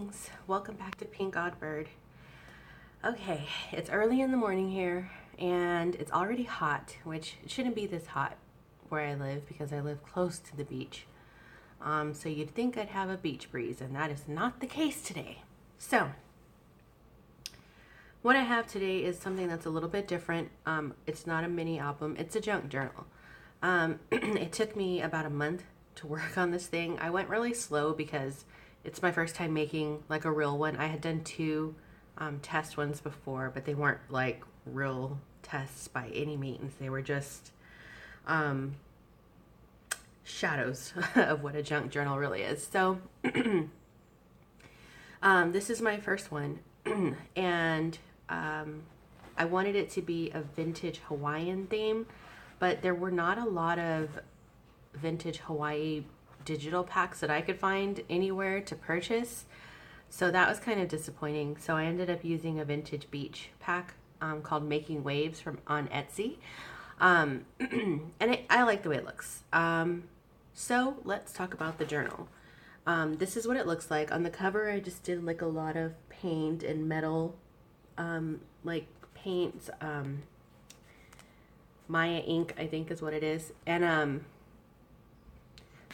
darlings, welcome back to PinkOddBird. Okay, it's early in the morning here and it's already hot, which it shouldn't be this hot where I live because I live close to the beach. So you'd think I'd have a beach breeze, and that is not the case today. So what I have today is something that's a little bit different. It's not a mini album, it's a junk journal. It took me about a month to work on this thing. I went really slow because it's my first time making like a real one. I had done two test ones before, but they weren't like real tests by any means. They were just shadows of what a junk journal really is. So this is my first one, and I wanted it to be a vintage Hawaiian theme, but there were not a lot of vintage Hawaii digital packs that I could find anywhere to purchase. So that was kind of disappointing. So I ended up using a vintage beach pack called Making Waves on Etsy. And I like the way it looks. So let's talk about the journal. This is what it looks like. On the cover, I just did like a lot of paint and metal, like paints, Maya ink, I think is what it is. And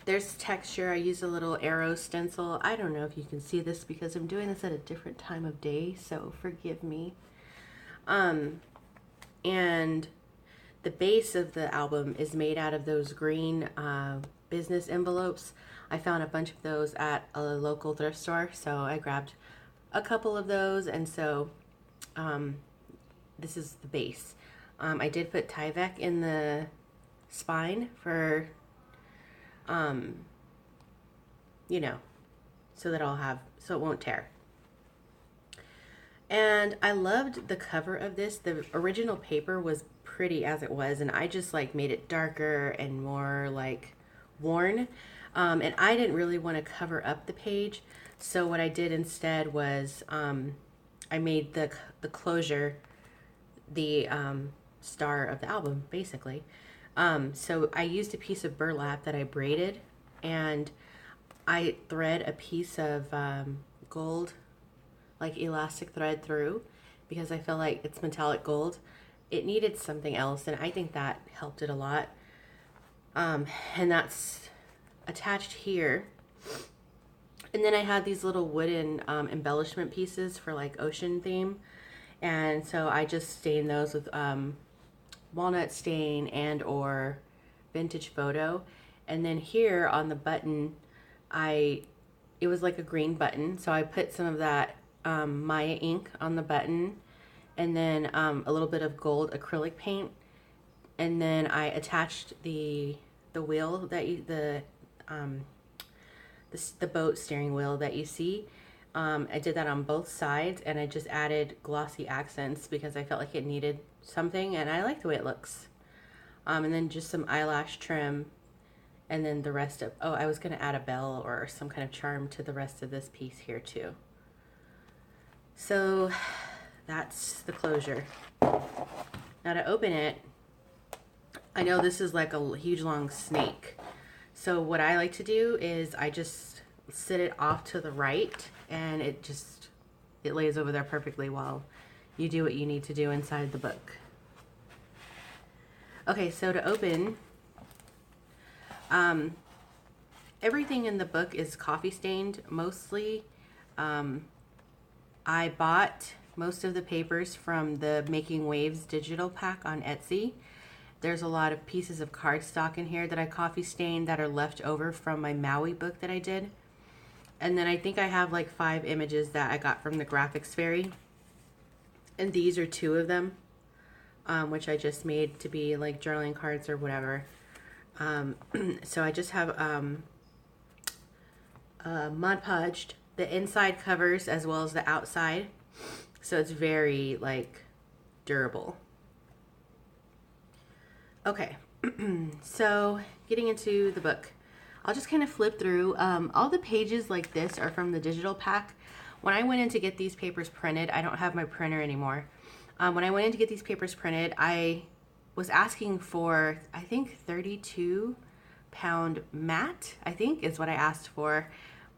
there's texture. I used a little arrow stencil. I don't know if you can see this because I'm doing this at a different time of day, so forgive me. And the base of the album is made out of those green business envelopes. I found a bunch of those at a local thrift store, so I grabbed a couple of those, and so this is the base. I did put Tyvek in the spine for you know, so that so it won't tear. And I loved the cover of this. The original paper was pretty as it was, and I just like made it darker and more like worn. And I didn't really want to cover up the page, so what I did instead was I made the closure the star of the album, basically. So I used a piece of burlap that I braided, and I thread a piece of gold, like elastic thread through, because I feel like it's metallic gold. It needed something else, and I think that helped it a lot. And that's attached here. And then I had these little wooden embellishment pieces for like ocean theme, and so I just stained those with walnut stain and or vintage photo. And then here on the button, it was like a green button, so I put some of that Maya ink on the button, and then a little bit of gold acrylic paint, and then I attached the wheel that the boat steering wheel that you see. I did that on both sides, and I just added glossy accents because I felt like it needed something, and I like the way it looks. And then just some eyelash trim, and then the rest of, I was going to add a bell or some kind of charm to the rest of this piece here too. So that's the closure. Now to open it, I know this is like a huge long snake. So what I like to do is I just sit it off to the right, and it lays over there perfectly while you do what you need to do inside the book. Okay, so to open, everything in the book is coffee stained mostly. I bought most of the papers from the Making Waves digital pack on Etsy. There's a lot of pieces of cardstock in here that I coffee stained that are left over from my Maui book that I did. And then I think I have like 5 images that I got from the Graphics Fairy. And these are 2 of them, which I just made to be like journaling cards or whatever. So I just have Mod Podged the inside covers as well as the outside. So it's very like durable. Okay, so getting into the book, I'll just kind of flip through. All the pages like this are from the digital pack. When I went in to get these papers printed, I don't have my printer anymore. When I went in to get these papers printed, I was asking for, I think, 32-pound matte, I think is what I asked for.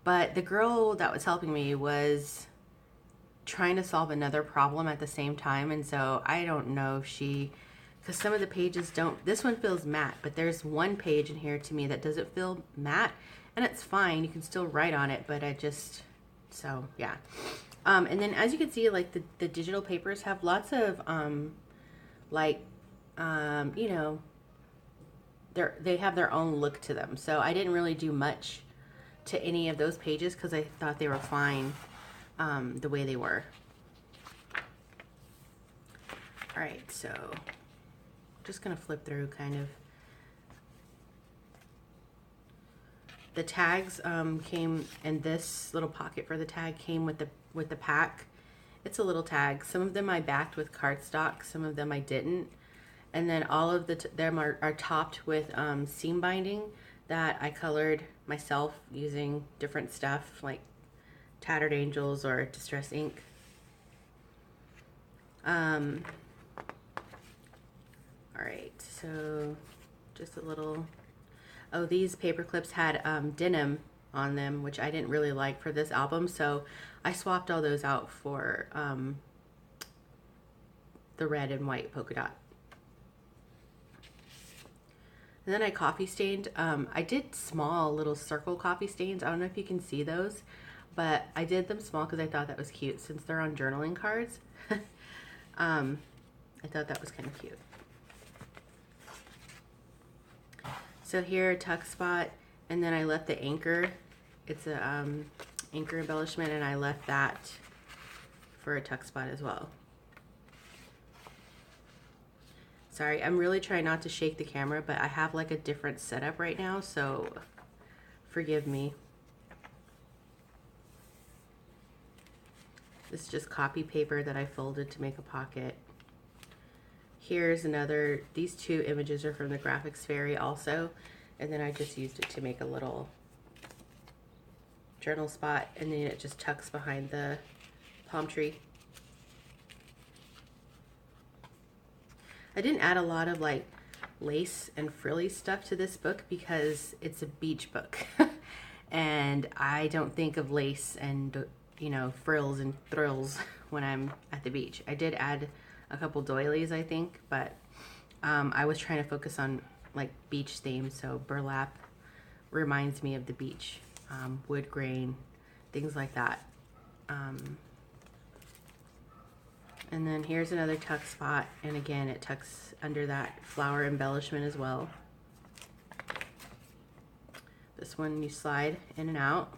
But the girl that was helping me was trying to solve another problem at the same time, and so I don't know if she, because some of the pages don't, this one feels matte, but there's one page in here to me that doesn't feel matte, and it's fine, you can still write on it, but I just, so yeah. And then as you can see, like the digital papers have lots of you know, they have their own look to them, so I didn't really do much to any of those pages because I thought they were fine the way they were. All right, so I'm just gonna flip through kind of. The tags came, and this little pocket for the tag came with the pack. It's a little tag. Some of them I backed with cardstock, some of them I didn't. And then all of them are topped with seam binding that I colored myself using different stuff like Tattered Angels or Distress ink. All right, so just a little. Oh, these paper clips had denim on them, which I didn't really like for this album, so I swapped all those out for the red and white polka dot. And then I coffee stained. I did small little circle coffee stains. I don't know if you can see those, but I did them small because I thought that was cute since they're on journaling cards. I thought that was kind of cute. So here, a tuck spot, and then I left the anchor. It's a anchor embellishment, and I left that for a tuck spot as well. Sorry, I'm really trying not to shake the camera, but I have like a different setup right now, so forgive me. This is just copy paper that I folded to make a pocket. Here's another, these two images are from the Graphics Fairy also, and then I just used it to make a little journal spot, and then it just tucks behind the palm tree. I didn't add a lot of like lace and frilly stuff to this book because it's a beach book and I don't think of lace and, you know, frills and thrills when I'm at the beach. I did add a couple doilies, I think, but I was trying to focus on like beach themes, so burlap reminds me of the beach, wood grain, things like that. And then here's another tuck spot, and again it tucks under that flower embellishment as well. This one you slide in and out.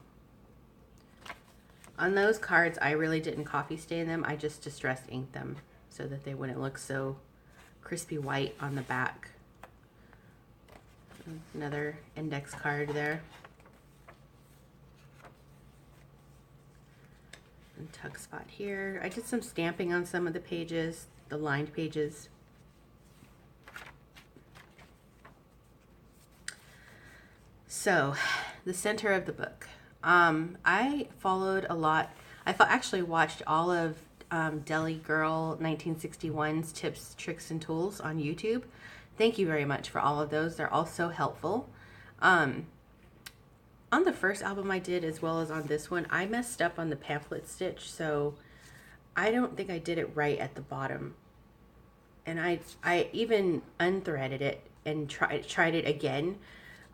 On those cards I really didn't coffee stain them, I just distress inked them so that they wouldn't look so crispy white on the back. Another index card there. And tuck spot here. I did some stamping on some of the pages, the lined pages. So, the center of the book. I followed a lot. I actually watched all of Deli Girl 1961's tips, tricks, and tools on YouTube. Thank you very much for all of those. They're all so helpful. On the first album I did, as well as on this one, I messed up on the pamphlet stitch, so I don't think I did it right at the bottom. And I even unthreaded it and tried it again,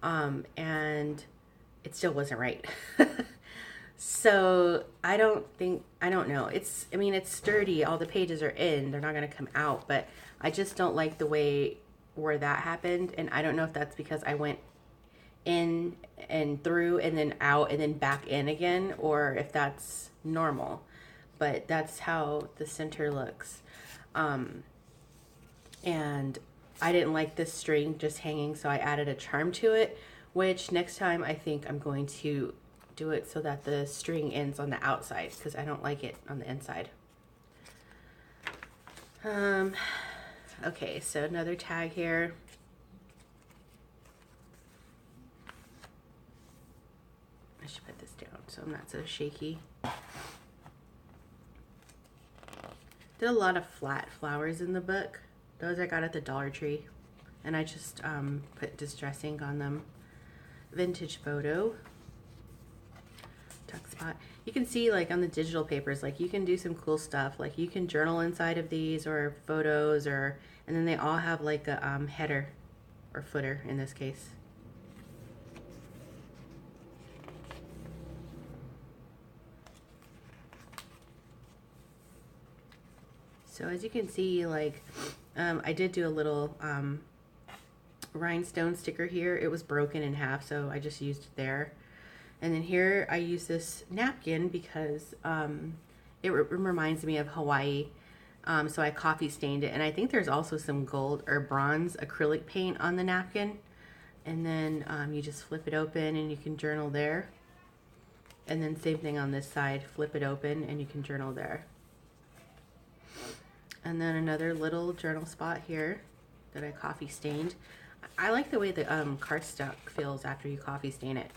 and it still wasn't right. So I don't know. I mean, it's sturdy. All the pages are in. They're not going to come out, but I just don't like the way where that happened. And I don't know if that's because I went in and through and then out and then back in again, or if that's normal, but that's how the center looks. And I didn't like this string just hanging, so I added a charm to it, which next time I think I'm going to do it so that the string ends on the outside, because I don't like it on the inside. Okay, so another tag here. I should put this down so I'm not so shaky. Did a lot of flat flowers in the book. Those I got at the Dollar Tree, and I just put distress ink on them. Vintage photo. tuck spot. You can see like on the digital papers, like you can do some cool stuff. Like you can journal inside of these or photos, or and then they all have like a header or footer in this case. So as you can see, like I did do a little rhinestone sticker here. It was broken in half, so I just used it there. And then here I use this napkin because it reminds me of Hawaii. So I coffee stained it, and I think there's also some gold or bronze acrylic paint on the napkin. And then you just flip it open and you can journal there. And then same thing on this side, flip it open and you can journal there. And then another little journal spot here that I coffee stained. I like the way the cardstock feels after you coffee stain it.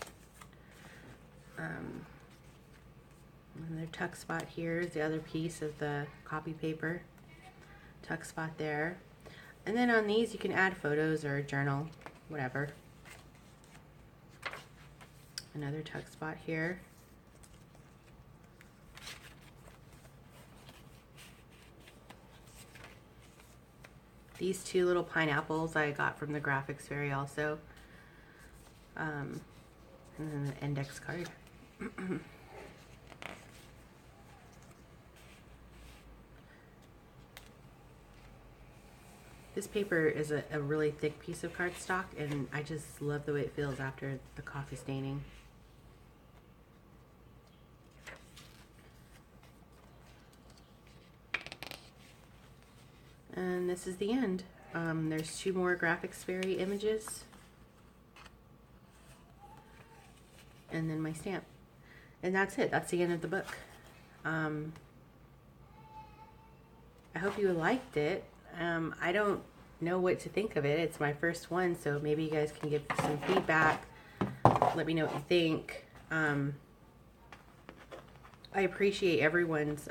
Another tuck spot here is the other piece of the copy paper. Tuck spot there. And then on these you can add photos or journal, whatever. Another tuck spot here. These two little pineapples I got from the graphics fairy also. And then the index card. This paper is a really thick piece of cardstock, and I just love the way it feels after the coffee staining. And this is the end. There's two more graphics fairy images. And then my stamp. And that's it. That's the end of the book. I hope you liked it. I don't know what to think of it. It's my first one, so maybe you guys can give some feedback. Let me know what you think. I appreciate everyone's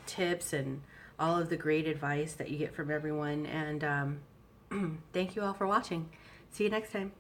tips and all of the great advice that you get from everyone. And thank you all for watching. See you next time.